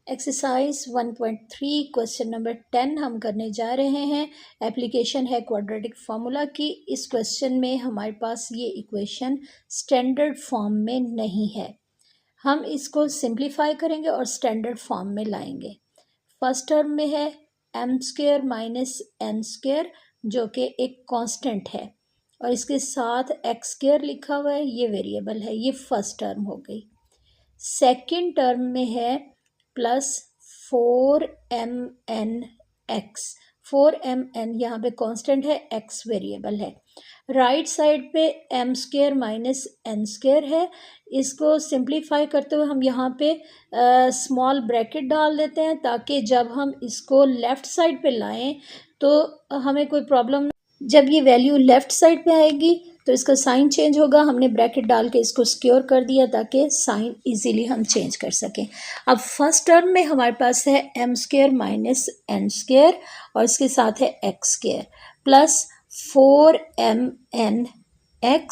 Exercise 1.3 question number 10 हम करने जा रहे हैं। एप्लीकेशन है क्वाड्रेटिक फार्मूला की। इस क्वेश्चन में हमारे पास ये इक्वेशन स्टैंडर्ड फॉर्म में नहीं है। हम इसको सिंप्लीफाई करेंगे और स्टैंडर्ड फॉर्म में लाएंगे। फर्स्ट टर्म में है m square minus n square जो कि एक कांस्टेंट है और इसके साथ x स्क्वेयर लिखा हुआ है, ये वेरिएबल है। ये फर्स्ट टर्म हो गई। सेकंड टर्म में है प्लस 4mn(x). 4mn यहाँ पे कांस्टेंट है, x वेरिएबल है। राइट साइड पे m square minus n square है। इसको सिंप्लीफाई करते हुए हम यहाँ पे स्मॉल ब्रैकेट डाल देते हैं ताकि जब हम इसको लेफ़्ट साइड पे लाएं तो हमें कोई प्रॉब्लम। जब ये वैल्यू लेफ़्ट साइड पे आएगी तो इसका साइन चेंज होगा। हमने ब्रैकेट डाल के इसको सिक्योर कर दिया ताकि साइन इजीली हम चेंज कर सकें। अब फर्स्ट टर्म में हमारे पास है m square minus n square और इसके साथ है x स्क्वेयर प्लस 4mn(x)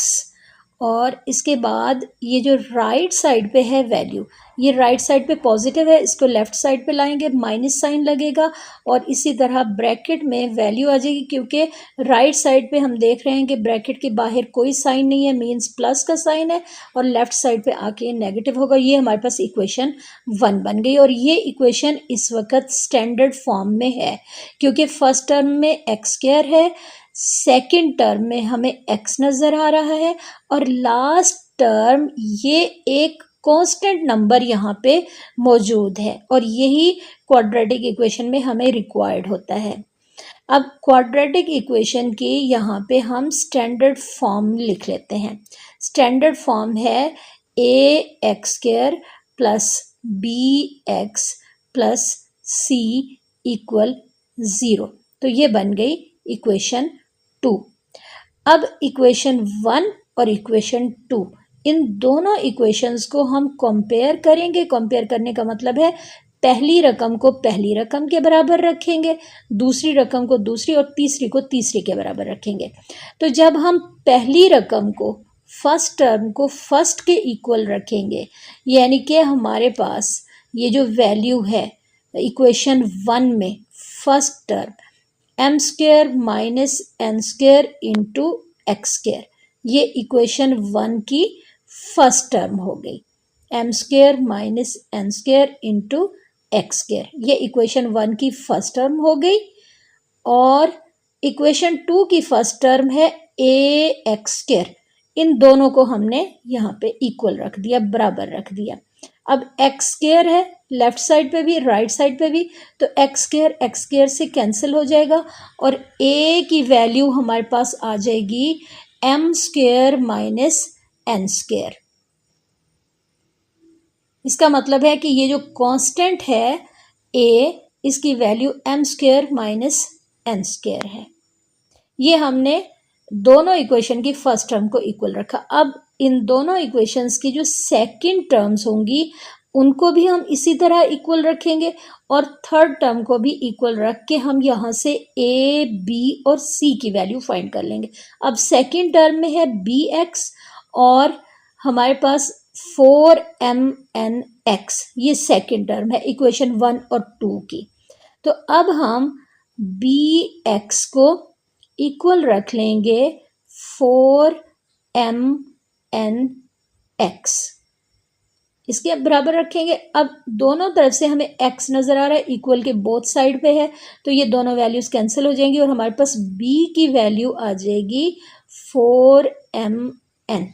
और इसके बाद ये जो राइट साइड पे है वैल्यू, ये राइट साइड पे पॉजिटिव है, इसको लेफ़्ट साइड पे लाएंगे, माइनस साइन लगेगा और इसी तरह ब्रैकेट में वैल्यू आ जाएगी। क्योंकि राइट साइड पे हम देख रहे हैं कि ब्रैकेट के बाहर कोई साइन नहीं है, मींस प्लस का साइन है और लेफ़्ट साइड पे आके नेगेटिव होगा। ये हमारे पास इक्वेशन 1 बन गई और ये इक्वेशन इस वक्त स्टैंडर्ड फॉर्म में है क्योंकि फर्स्ट टर्म में x स्क्वायर है, सेकेंड टर्म में हमें x नज़र आ रहा है और लास्ट टर्म ये एक कांस्टेंट नंबर यहाँ पे मौजूद है और यही क्वाड्रेटिक इक्वेशन में हमें रिक्वायर्ड होता है। अब क्वाड्रेटिक इक्वेशन की यहाँ पे हम स्टैंडर्ड फॉर्म लिख लेते हैं। स्टैंडर्ड फॉर्म है ax square plus bx plus c equal 0। तो ये बन गई इक्वेशन 2। अब इक्वेशन 1 और इक्वेशन 2, इन दोनों इक्वेशंस को हम कंपेयर करेंगे। कंपेयर करने का मतलब है पहली रकम को पहली रकम के बराबर रखेंगे, दूसरी रकम को दूसरी और तीसरी को तीसरी के बराबर रखेंगे। तो जब हम पहली रकम को फर्स्ट टर्म को फर्स्ट के इक्वल रखेंगे, यानी कि हमारे पास ये जो वैल्यू है इक्वेशन 1 में first term m square minus n square into x square, ये इक्वेशन 1 की फर्स्ट टर्म हो गई। m square minus n square into x square, ये इक्वेशन 1 की फर्स्ट टर्म हो गई और इक्वेशन 2 की फर्स्ट टर्म है ax स्क्वेयर। इन दोनों को हमने यहाँ पे इक्वल रख दिया, बराबर रख दिया। अब x स्क्वेयर है लेफ्ट साइड पे भी राइट साइड पे भी, तो x स्क्वेयर से कैंसिल हो जाएगा और a की वैल्यू हमारे पास आ जाएगी m square minus n square. इसका मतलब है कि ये जो कांस्टेंट है a, इसकी value m square minus n square है। ये हमने दोनों इक्वेशन की फर्स्ट टर्म को इक्वल रखा। अब इन दोनों इक्वेशंस की जो सेकंड टर्म्स होंगी उनको भी हम इसी तरह इक्वल रखेंगे और थर्ड टर्म को भी इक्वल रख के हम यहाँ से a, b और c की वैल्यू फाइंड कर लेंगे। अब सेकंड टर्म में है bx और हमारे पास 4mn(x), ये सेकंड टर्म है इक्वेशन 1 और 2 की। तो अब हम bx को इक्वल रख लेंगे 4mn(x), इसके बराबर रखेंगे। अब दोनों तरफ से हमें x नज़र आ रहा है, इक्वल के बोथ साइड पे है, तो ये दोनों वैल्यूज़ कैंसिल हो जाएंगी और हमारे पास b की वैल्यू आ जाएगी 4mn।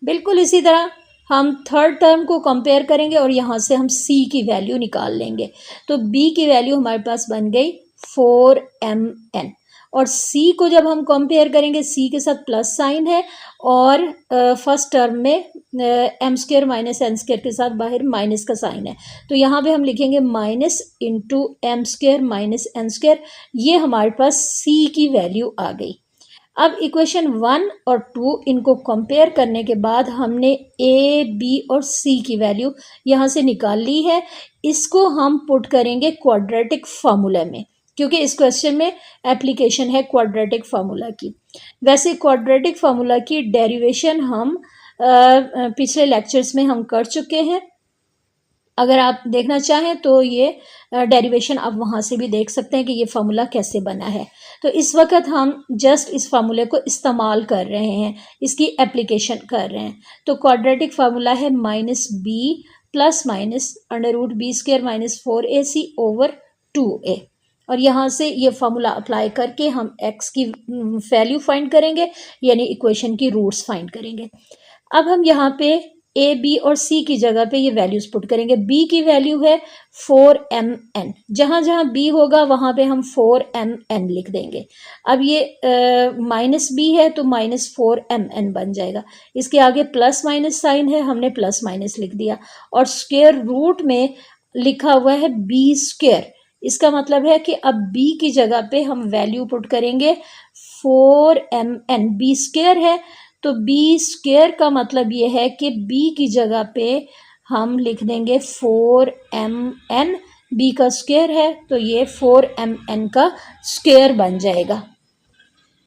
बिल्कुल इसी तरह हम थर्ड टर्म को कंपेयर करेंगे और यहाँ से हम c की वैल्यू निकाल लेंगे। तो b की वैल्यू हमारे पास बन गई 4mn और c को जब हम कंपेयर करेंगे c के साथ प्लस साइन है और फर्स्ट टर्म में m square minus n square के साथ बाहर माइनस का साइन है, तो यहाँ पे हम लिखेंगे minus into m square minus n square. ये हमारे पास c की वैल्यू आ गई। अब इक्वेशन 1 और 2 इनको कंपेयर करने के बाद हमने a, b और c की वैल्यू यहाँ से निकाल ली है। इसको हम पुट करेंगे क्वाड्रेटिक फार्मूला में क्योंकि इस क्वेश्चन में एप्लीकेशन है क्वाड्रेटिक फार्मूला की। वैसे क्वाड्रेटिक फार्मूला की डेरिवेशन हम पिछले लेक्चर्स में हम कर चुके हैं। अगर आप देखना चाहें तो ये डेरिवेशन आप वहाँ से भी देख सकते हैं कि ये फार्मूला कैसे बना है। तो इस वक्त हम जस्ट इस फार्मूले को इस्तेमाल कर रहे हैं, इसकी एप्लीकेशन कर रहे हैं। तो क्वाड्रेटिक फार्मूला है minus B plus minus under root B square minus 4ac over 2a। और यहाँ से ये फार्मूला अप्लाई करके हम x की वैल्यू फाइंड करेंगे, यानी इक्वेशन की रूट्स फाइंड करेंगे। अब हम यहाँ पे ए बी और सी की जगह पे ये वैल्यूज पुट करेंगे। बी की वैल्यू है 4mn, जहाँ जहाँ बी होगा वहाँ पे हम 4mn लिख देंगे। अब ये माइनस बी है तो माइनस 4mn बन जाएगा। इसके आगे प्लस माइनस साइन है, हमने प्लस माइनस लिख दिया। और स्क्वायर रूट में लिखा हुआ है बी स्क्वायर, इसका मतलब है कि अब b की जगह पे हम वैल्यू पुट करेंगे 4mn। बी स्क्वायर है तो b स्क्वायर का मतलब ये है कि b की जगह पे हम लिख देंगे 4mn। b का स्क्वायर है तो ये 4mn का स्क्वायर बन जाएगा।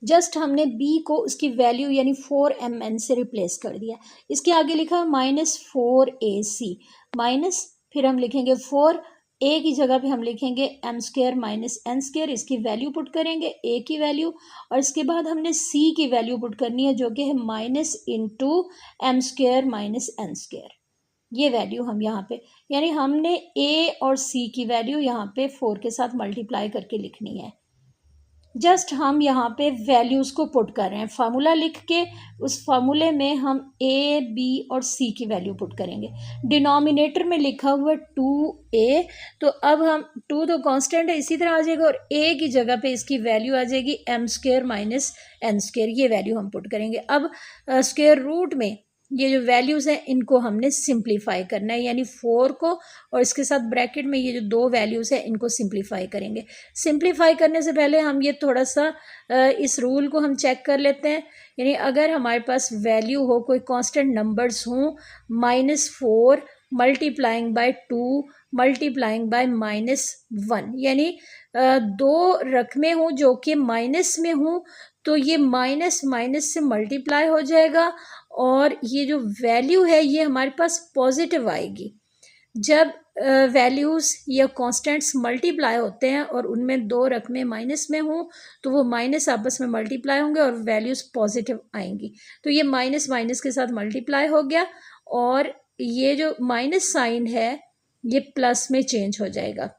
जस्ट हमने b को उसकी वैल्यू यानी 4mn से रिप्लेस कर दिया। इसके आगे लिखा माइनस 4ac माइनस, फिर हम लिखेंगे 4, ए की जगह पे हम लिखेंगे M square minus N square, इसकी वैल्यू पुट करेंगे ए की वैल्यू। और इसके बाद हमने सी की वैल्यू पुट करनी है जो कि है minus into M square minus N square. ये वैल्यू हम यहाँ पे, यानी हमने ए और सी की वैल्यू यहाँ पे 4 के साथ मल्टीप्लाई करके लिखनी है। जस्ट हम यहाँ पे वैल्यूज़ को पुट कर रहे हैं, फार्मूला लिख के उस फार्मूले में हम ए बी और सी की वैल्यू पुट करेंगे। डिनोमिनेटर में लिखा हुआ 2a, तो अब हम 2 तो कांस्टेंट है इसी तरह आ जाएगा, और a की जगह पे इसकी वैल्यू आ जाएगी M square minus N square. ये वैल्यू हम पुट करेंगे। अब स्क्वायर रूट में ये जो वैल्यूज़ हैं इनको हमने सिंप्लीफाई करना है, यानी 4 को और इसके साथ ब्रैकेट में ये जो 2 वैल्यूज़ हैं इनको सिंप्लीफाई करेंगे। सिंप्लीफाई करने से पहले हम ये थोड़ा सा इस रूल को हम चेक कर लेते हैं। यानी अगर हमारे पास वैल्यू हो, कोई कांस्टेंट नंबर्स हों, -4 मल्टीप्लाइंग बाय 2 मल्टीप्लाइंग बाय -1, यानी 2 रकमें हों जो कि माइनस में हों, तो ये माइनस माइनस से मल्टीप्लाई हो जाएगा और ये जो वैल्यू है ये हमारे पास पॉजिटिव आएगी। जब वैल्यूज़ या कांस्टेंट्स मल्टीप्लाई होते हैं और उनमें 2 रकमें माइनस में हों तो वो माइनस आपस में मल्टीप्लाई होंगे और वैल्यूज़ पॉजिटिव आएंगी। तो ये माइनस माइनस के साथ मल्टीप्लाई हो गया और ये जो माइनस साइन है ये प्लस में चेंज हो जाएगा।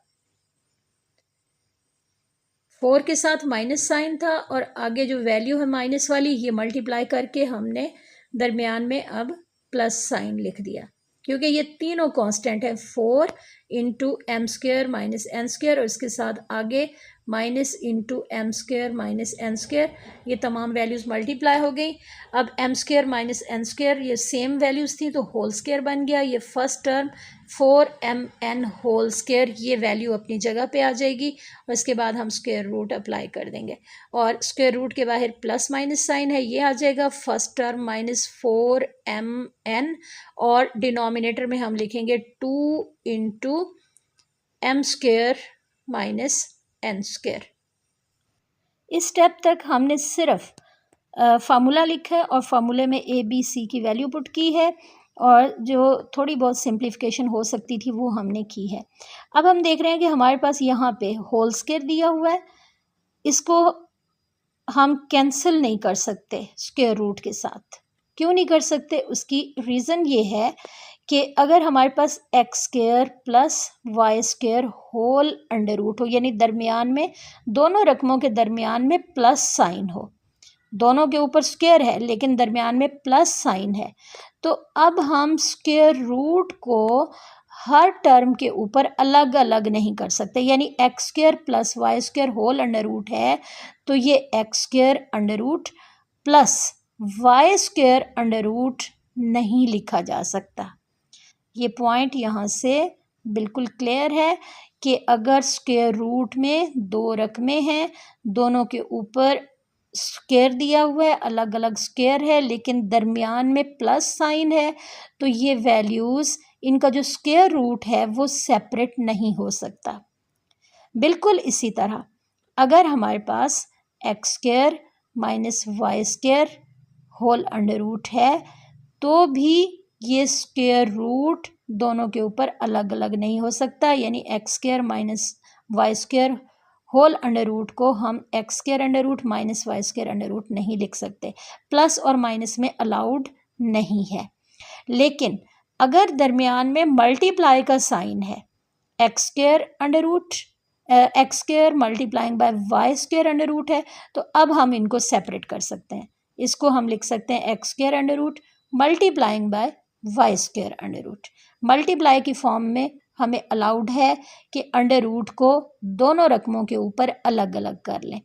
4 के साथ माइनस साइन था और आगे जो वैल्यू है माइनस वाली ये मल्टीप्लाई करके हमने दरमियान में अब प्लस साइन लिख दिया, क्योंकि ये तीनों कांस्टेंट है। 4 into M square minus N square और इसके साथ आगे minus into M square minus N square, ये तमाम वैल्यूज़ मल्टीप्लाई हो गई। अब M square minus N square ये सेम वैल्यूज़ थी तो होल स्क्वायर बन गया। ये first term 4mn whole square, ये वैल्यू अपनी जगह पे आ जाएगी और इसके बाद हम स्क्वायर रूट अप्लाई कर देंगे और स्क्वायर रूट के बाहर प्लस माइनस साइन है, ये आ जाएगा फर्स्ट टर्म -4mn और डिनोमिनेटर में हम लिखेंगे 2 into M square minus N square. इस स्टेप तक हमने सिर्फ फार्मूला लिखा है और फार्मूले में ए बी सी की वैल्यू पुट की है और जो थोड़ी बहुत सिंप्लीफिकेशन हो सकती थी वो हमने की है। अब हम देख रहे हैं कि हमारे पास यहाँ पे होल स्क्वायर दिया हुआ है, इसको हम कैंसिल नहीं कर सकते स्क्वायर रूट के साथ। क्यों नहीं कर सकते? उसकी रीज़न ये है कि अगर हमारे पास X square plus Y square whole under root हो, यानी दरमियान में दोनों रकमों के दरमियान में प्लस साइन हो, दोनों के ऊपर स्क्वायर है लेकिन दरमियान में प्लस साइन है, तो अब हम स्क्वायर रूट को हर टर्म के ऊपर अलग अलग नहीं कर सकते। यानी X square plus Y square whole under root है तो ये X square under root plus Y square under root नहीं लिखा जा सकता। ये पॉइंट यहाँ से बिल्कुल क्लियर है कि अगर स्क्वायर रूट में 2 रकमें हैं, दोनों के ऊपर स्क्वायर दिया हुआ है, अलग अलग स्क्वायर है लेकिन दरमियान में प्लस साइन है, तो ये वैल्यूज़ इनका जो स्क्वायर रूट है वो सेपरेट नहीं हो सकता। बिल्कुल इसी तरह अगर हमारे पास X square minus Y square whole under root है तो भी ये स्क्वायर रूट दोनों के ऊपर अलग अलग नहीं हो सकता, यानी X square minus Y square whole under root को हम X square under root minus Y square under root नहीं लिख सकते। प्लस और माइनस में अलाउड नहीं है। लेकिन अगर दरमियान में मल्टीप्लाई का साइन है, X square under root X square multiplying by Y square under root है, तो अब हम इनको सेपरेट कर सकते हैं। इसको हम लिख सकते हैं X square under root multiplying by Y square under root. Multiply की फॉर्म में हमें अलाउड है कि अंडर रूट को दोनों रकमों के ऊपर अलग अलग कर लें।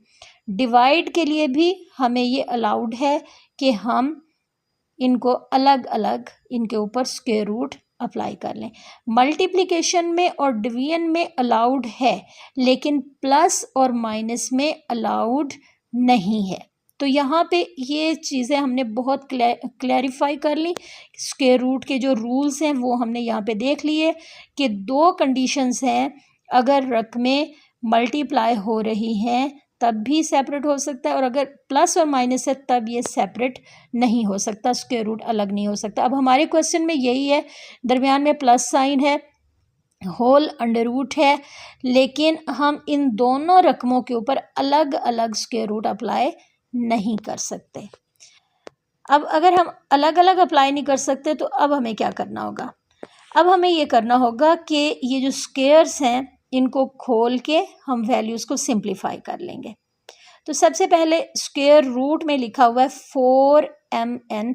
डिवाइड के लिए भी हमें ये अलाउड है कि हम इनको अलग अलग इनके ऊपर स्क्वायर रूट अप्लाई कर लें। मल्टीप्लिकेशन में और डिवीजन में अलाउड है, लेकिन प्लस और माइनस में अलाउड नहीं है। तो यहाँ पे ये चीज़ें हमने बहुत क्लैरिफाई कर ली। स्क्वायर रूट के जो रूल्स हैं वो हमने यहाँ पे देख लिए कि दो कंडीशंस हैं, अगर रकमें मल्टीप्लाई हो रही हैं तब भी सेपरेट हो सकता है, और अगर प्लस और माइनस है तब ये सेपरेट नहीं हो सकता, स्क्वायर रूट अलग नहीं हो सकता। अब हमारे क्वेश्चन में यही है, दरमियान में प्लस साइन है, होल अंडर रूट है, लेकिन हम इन दोनों रकमों के ऊपर अलग अलग स्क्वायर रूट अप्लाई नहीं कर सकते। अब अगर हम अलग अलग अप्लाई नहीं कर सकते तो अब हमें क्या करना होगा? अब हमें ये करना होगा कि ये जो स्क्वेयर्स हैं इनको खोल के हम वैल्यूज़ को सिंप्लीफाई कर लेंगे। तो सबसे पहले स्क्वायर रूट में लिखा हुआ है 4mn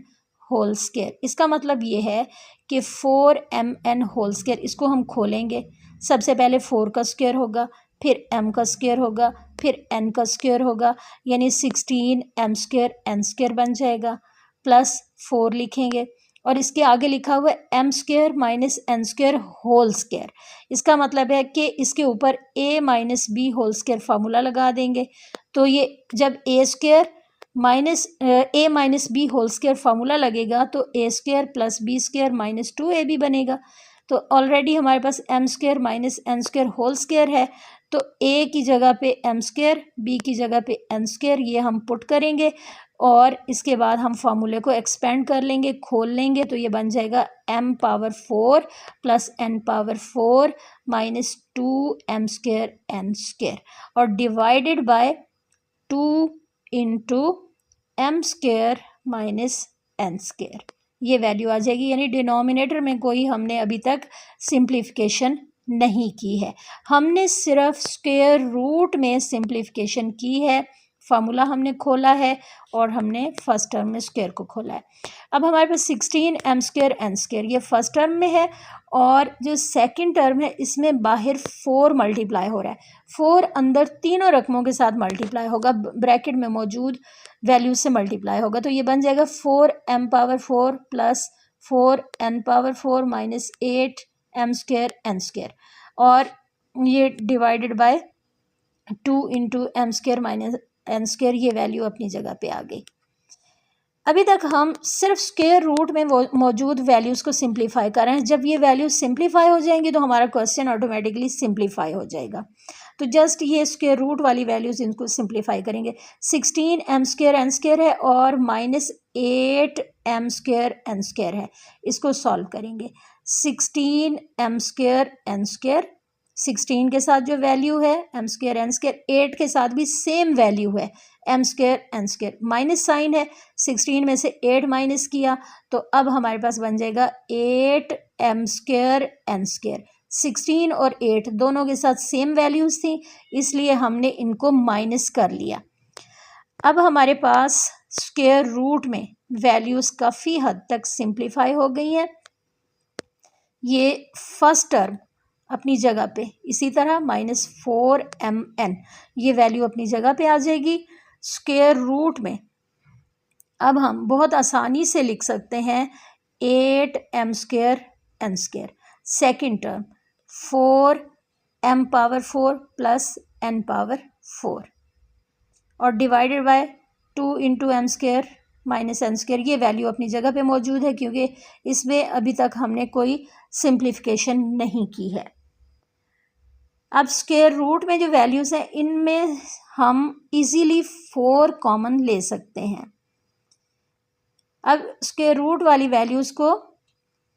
होल स्क्वायर। इसका मतलब ये है कि 4mn होल स्क्वायर, इसको हम खोलेंगे। सबसे पहले 4 का स्क्वायर होगा, फिर m का स्क्वायर होगा, फिर n का स्क्वायर होगा, यानी 16m स्क्वायर n स्क्वायर बन जाएगा, प्लस 4 लिखेंगे और इसके आगे लिखा हुआ है m square minus n square whole square. इसका मतलब है कि इसके ऊपर a minus B whole square formula लगा देंगे। तो ये जब a square minus a minus B whole square formula लगेगा तो a square plus B square minus 2ab बनेगा। तो ऑलरेडी हमारे पास m square minus n square whole square है, तो a की जगह पे m स्क्वायर, b की जगह पे n स्क्वायर, ये हम पुट करेंगे और इसके बाद हम फार्मूले को एक्सपेंड कर लेंगे, खोल लेंगे, तो ये बन जाएगा m power 4 plus n power 4 minus 2m square n square और divided by 2 into m square minus n square. ये वैल्यू आ जाएगी, यानी डिनोमिनेटर में कोई हमने अभी तक सिंप्लीफिकेशन नहीं की है, हमने सिर्फ स्क्वायर रूट में सिंप्लीफिकेशन की है। फार्मूला हमने खोला है और हमने फर्स्ट टर्म में स्क्वायर को खोला है। अब हमारे पास 16m स्क्वायर n स्क्वायर ये फर्स्ट टर्म में है, और जो सेकंड टर्म है इसमें बाहर 4 मल्टीप्लाई हो रहा है। 4 अंदर तीनों रकमों के साथ मल्टीप्लाई होगा, ब्रैकेट में मौजूद वैल्यू से मल्टीप्लाई होगा, तो ये बन जाएगा 4m power 4 plus 4n power 4 minus 8m square n square, और ये divided by 2 into m square minus n square. ये वैल्यू अपनी जगह पे आ गई। अभी तक हम सिर्फ स्क्वायर रूट में मौजूद वैल्यूज़ को सिंप्लीफाई कर रहे हैं। जब ये वैल्यूज सिंप्लीफाई हो जाएंगी तो हमारा क्वेश्चन ऑटोमेटिकली सिंप्लीफाई हो जाएगा। तो जस्ट ये स्क्वायर रूट वाली वैल्यूज़ इनको सिंप्लीफाई करेंगे। 16m स्क्वायर n स्क्वायर है और minus 8m square n square है, इसको सॉल्व करेंगे। 16m स्क्वायर n स्क्वायर, 16 के साथ जो वैल्यू है m स्क्वायर n स्क्वायर, 8 के साथ भी सेम वैल्यू है m square n square, minus sign है, 16 में से 8 माइनस किया तो अब हमारे पास बन जाएगा 8m स्क्वायर n स्क्वायर। 16 और 8 दोनों के साथ सेम वैल्यूज़ थी, इसलिए हमने इनको माइनस कर लिया। अब हमारे पास स्क्वायर रूट में वैल्यूज़ काफ़ी हद तक सिंप्लीफाई हो गई हैं। ये फर्स्ट टर्म अपनी जगह पे इसी तरह माइनस 4mn, ये वैल्यू अपनी जगह पे आ जाएगी। स्क्वायर रूट में अब हम बहुत आसानी से लिख सकते हैं 8m square n square. Second term 4m power 4 plus n power 4 और divided by 2 into m square minus n square. ये वैल्यू अपनी जगह पे मौजूद है क्योंकि इसमें अभी तक हमने कोई सिंप्लीफिकेशन नहीं की है। अब स्क्वायर रूट में जो वैल्यूज़ हैं इनमें हम इजीली 4 कॉमन ले सकते हैं। अब स्क्वायर रूट वाली वैल्यूज़ को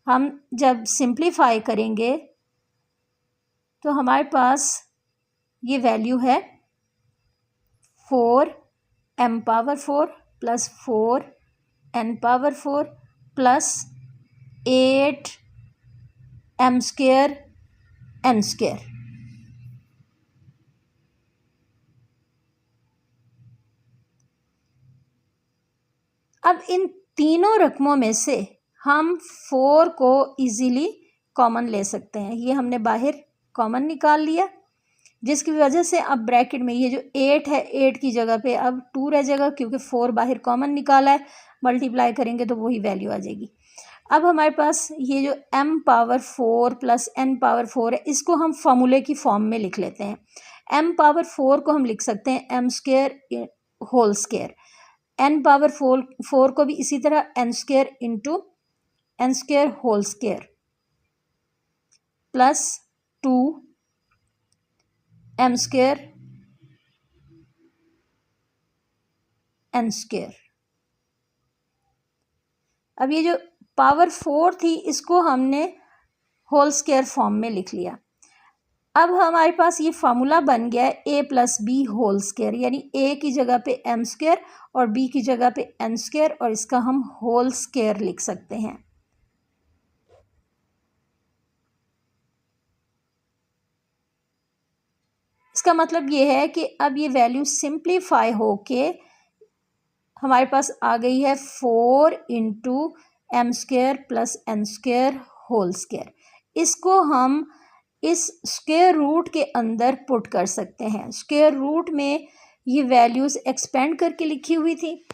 हम जब सिंप्लीफाई करेंगे तो हमारे पास ये वैल्यू है 4m⁴ plus 4n⁴ plus 8m²n²। अब इन तीनों रकमों में से हम 4 को इजीली कॉमन ले सकते हैं। ये हमने बाहर कॉमन निकाल लिया, जिसकी वजह से अब ब्रैकेट में ये जो 8 है, 8 की जगह पे अब 2 रह जाएगा, क्योंकि 4 बाहर कॉमन निकाला है। मल्टीप्लाई करेंगे तो वही वैल्यू आ जाएगी। अब हमारे पास ये जो m⁴ प्लस n⁴ है, इसको हम फॉर्मूले की फॉर्म में लिख लेते हैं। m⁴ को हम लिख सकते हैं m²² n⁴ को भी इसी तरह n² into n² plus 2m² n²। अब ये जो पावर 4 थी, इसको हमने होल स्क्वायर फॉर्म में लिख लिया। अब हमारे पास ये फार्मूला बन गया है a plus B whole square, यानी a की जगह पे m² और b की जगह पे n², और इसका हम होल स्क्वायर लिख सकते हैं। इसका मतलब ये है कि अब ये वैल्यू सिंप्लीफाई होके हमारे पास आ गई है 4 into m² plus n² whole square. इसको हम इस स्क्वायर रूट के अंदर पुट कर सकते हैं। स्क्वायर रूट में ये वैल्यूज़ एक्सपेंड करके लिखी हुई थी।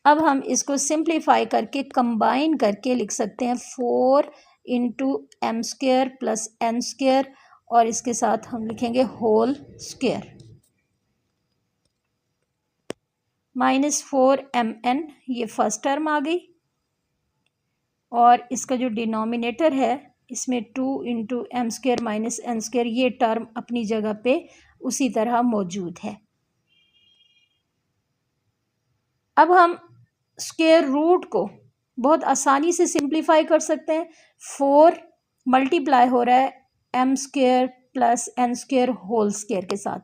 अब हम इसको सिंप्लीफाई करके कंबाइन करके लिख सकते हैं 4 इंटू m² प्लस n², और इसके साथ हम लिखेंगे होल स्क्वायर। -4mn ये फर्स्ट टर्म आ गई, और इसका जो डिनोमिनेटर है इसमें 2 इंटू m² माइनस n² ये टर्म अपनी जगह पे उसी तरह मौजूद है। अब हम स्क्वायर रूट को बहुत आसानी से सिंप्लीफाई कर सकते हैं। 4 मल्टीप्लाई हो रहा है m² plus n² whole square के साथ।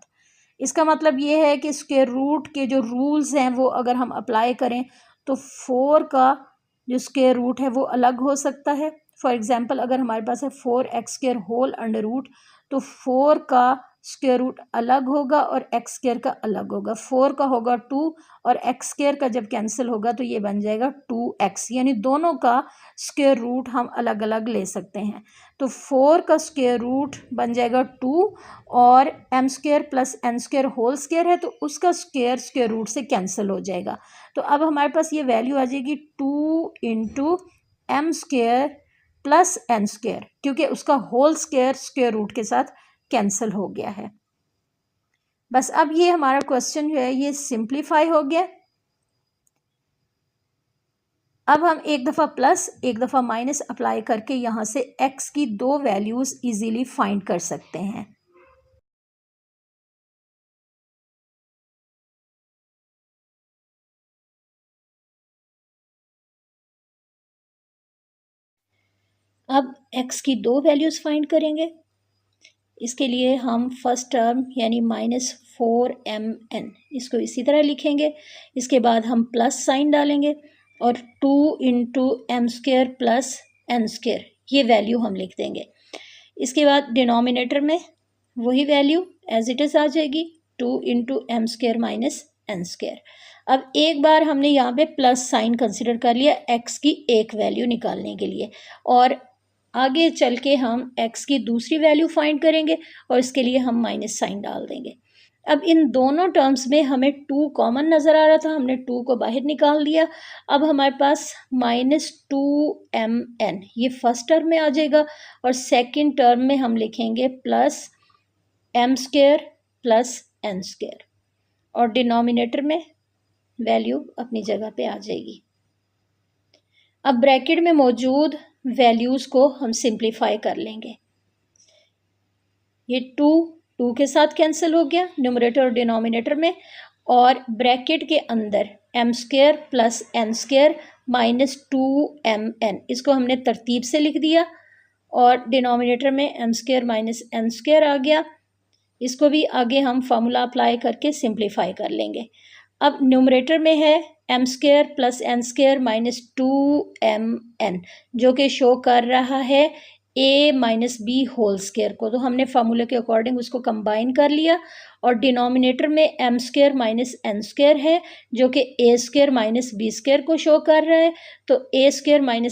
इसका मतलब ये है कि स्क्वायर रूट के जो रूल्स हैं वो अगर हम अप्लाई करें तो 4 का जो स्क्वायर रूट है वो अलग हो सकता है। फॉर एग्जांपल, अगर हमारे पास है 4x² होल अंडर रूट, तो 4 का स्क्वायर रूट अलग होगा और x² का अलग होगा। 4 का होगा 2 और x² का जब कैंसिल होगा तो ये बन जाएगा 2x, यानी दोनों का स्क्वायर रूट हम अलग अलग ले सकते हैं। तो 4 का स्क्वायर रूट बन जाएगा 2, और m² plus n² whole square है तो उसका स्क्वायर रूट से कैंसिल हो जाएगा। तो अब हमारे पास ये वैल्यू आ जाएगी 2 इंटू m² प्लस n², क्योंकि उसका होल स्क्वायर रूट के साथ कैंसिल हो गया है। बस अब ये हमारा क्वेश्चन जो है ये सिंप्लीफाई हो गया। अब हम एक दफ़ा प्लस एक दफ़ा माइनस अप्लाई करके यहाँ से x की 2 वैल्यूज़ इजीली फाइंड कर सकते हैं। अब x की 2 वैल्यूज़ फाइंड करेंगे। इसके लिए हम फर्स्ट टर्म यानी -4mn इसको इसी तरह लिखेंगे। इसके बाद हम प्लस साइन डालेंगे और 2 इंटू m² प्लस n² ये वैल्यू हम लिख देंगे। इसके बाद डिनोमिनेटर में वही वैल्यू एज इट इज़ आ जाएगी 2 इंटू m² माइनस n²। अब एक बार हमने यहाँ पे प्लस साइन कंसिडर कर लिया x की एक वैल्यू निकालने के लिए, और आगे चल के हम x की दूसरी वैल्यू फाइंड करेंगे और इसके लिए हम माइनस साइन डाल देंगे। अब इन दोनों टर्म्स में हमें 2 कॉमन नज़र आ रहा था, हमने 2 को बाहर निकाल दिया। अब हमारे पास -2mn ये फर्स्ट टर्म में आ जाएगा, और सेकंड टर्म में हम लिखेंगे प्लस m² प्लस n², और डिनोमिनेटर में वैल्यू अपनी जगह पे आ जाएगी। अब ब्रैकेट में मौजूद वैल्यूज़ को हम सिंप्लीफाई कर लेंगे। ये 2 के साथ कैंसिल हो गया न्यूमरेटर और डिनोमिनेटर में, और ब्रैकेट के अंदर m² प्लस n² -2mn, इसको हमने तरतीब से लिख दिया और डिनोमिनेटर में m² - n² आ गया। इसको भी आगे हम फार्मूला अप्लाई करके सिंप्लीफाई कर लेंगे। अब न्यूमरेटर में है m² + n² - 2mn, जो कि शो कर रहा है a - b होल स्क्वायर को। तो हमने फार्मूले के अकॉर्डिंग उसको कंबाइन कर लिया और डिनोमिनेटर में m² - n² है, जो कि a² - b² को शो कर रहा है। तो a²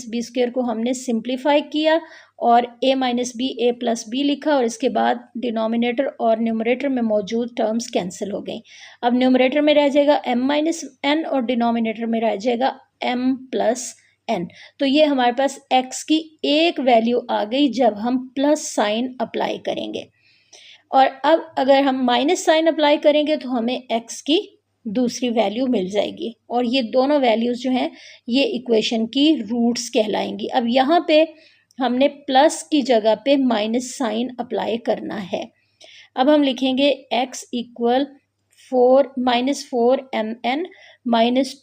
- b² को हमने सिंप्लीफाई किया और a - b a + b लिखा और इसके बाद डिनोमिनेटर और न्यूमरेटर में मौजूद टर्म्स कैंसिल हो गई। अब न्यूमरेटर में रह जाएगा m - n और डिनोमिनेटर में रह जाएगा m + n। तो ये हमारे पास x की एक वैल्यू आ गई जब हम प्लस साइन अप्लाई करेंगे। और अब अगर हम माइनस साइन अप्लाई करेंगे तो हमें x की दूसरी वैल्यू मिल जाएगी और ये दोनों वैल्यूज़ जो हैं ये इक्वेशन की रूट्स कहलाएंगी। अब यहाँ पे हमने प्लस की जगह पे माइनस साइन अप्लाई करना है। अब हम लिखेंगे x = -4mn -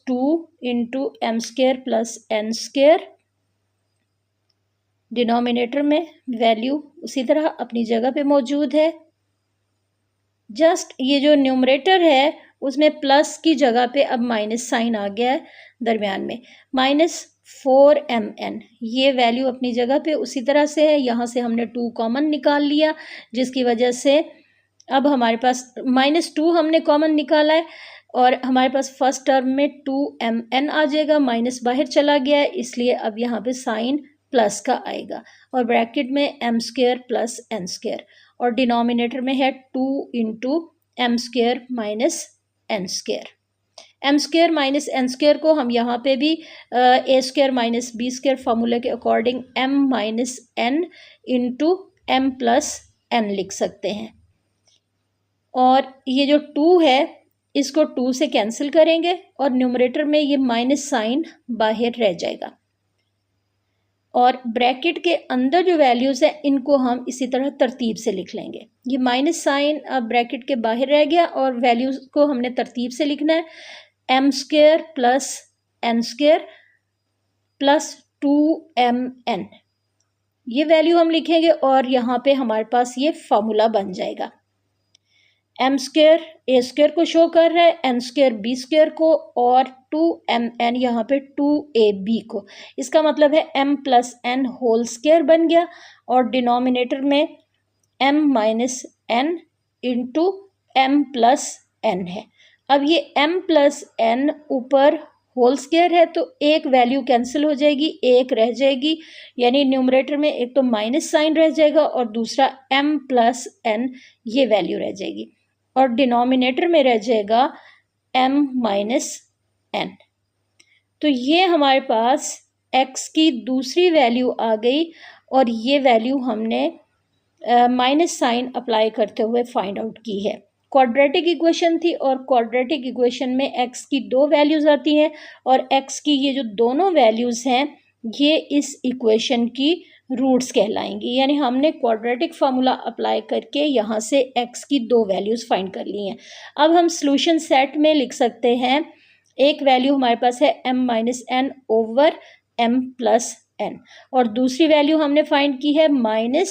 2 × m² + n²। Denominator में वैल्यू उसी तरह अपनी जगह पे मौजूद है, जस्ट ये जो न्यूमरेटर है उसमें प्लस की जगह पे अब माइनस साइन आ गया है दरमियान में। -4mn ये वैल्यू अपनी जगह पे उसी तरह से है। यहाँ से हमने 2 कॉमन निकाल लिया, जिसकी वजह से अब हमारे पास -2 हमने कॉमन निकाला है और हमारे पास फर्स्ट टर्म में 2mn आ जाएगा, माइनस बाहर चला गया है, इसलिए अब यहाँ पे साइन प्लस का आएगा और ब्रैकेट में m² + n² और डिनोमिनेटर में है 2 × m² - n²। m² - n² को हम यहाँ पे भी a² - b² फार्मूले के according m - n × m + n लिख सकते हैं। और ये जो 2 है इसको 2 से कैंसिल करेंगे और न्यूमरेटर में ये माइनस साइन बाहर रह जाएगा और ब्रैकेट के अंदर जो वैल्यूज़ हैं इनको हम इसी तरह तरतीब से लिख लेंगे। ये माइनस साइन अब ब्रैकेट के बाहर रह गया और वैल्यूज़ को हमने तरतीब से लिखना है। m² + n² + 2mn ये वैल्यू हम लिखेंगे और यहाँ पे हमारे पास ये फार्मूला बन जाएगा। m² a² को शो कर रहा है, n² b² को और 2mn यहाँ पे 2ab को। इसका मतलब है m + n होल स्क्वायर बन गया और डिनोमिनेटर में m - n × m + n है। अब ये m + n ऊपर होल स्क्वायर है तो एक वैल्यू कैंसिल हो जाएगी, एक रह जाएगी, यानी न्यूमरेटर में एक तो माइनस साइन रह जाएगा और दूसरा m + n ये वैल्यू रह जाएगी और डिनोमिनेटर में रह जाएगा m - n। तो ये हमारे पास x की दूसरी वैल्यू आ गई और ये वैल्यू हमने माइनस साइन अप्लाई करते हुए फाइंड आउट की है। क्वाड्रेटिक इक्वेशन थी और क्वाड्रेटिक इक्वेशन में x की 2 वैल्यूज़ आती हैं और x की ये जो दोनों वैल्यूज़ हैं ये इस इक्वेशन की रूट्स कहलाएंगी। यानी हमने क्वाड्रेटिक फार्मूला अप्लाई करके यहाँ से x की 2 वैल्यूज़ फाइंड कर ली हैं। अब हम सॉल्यूशन सेट में लिख सकते हैं, एक वैल्यू हमारे पास है m - n / m + n और दूसरी वैल्यू हमने फाइंड की है -m +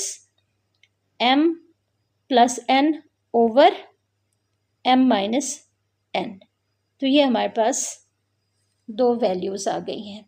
n / m - n। तो ये हमारे पास 2 वैल्यूज़ आ गई हैं।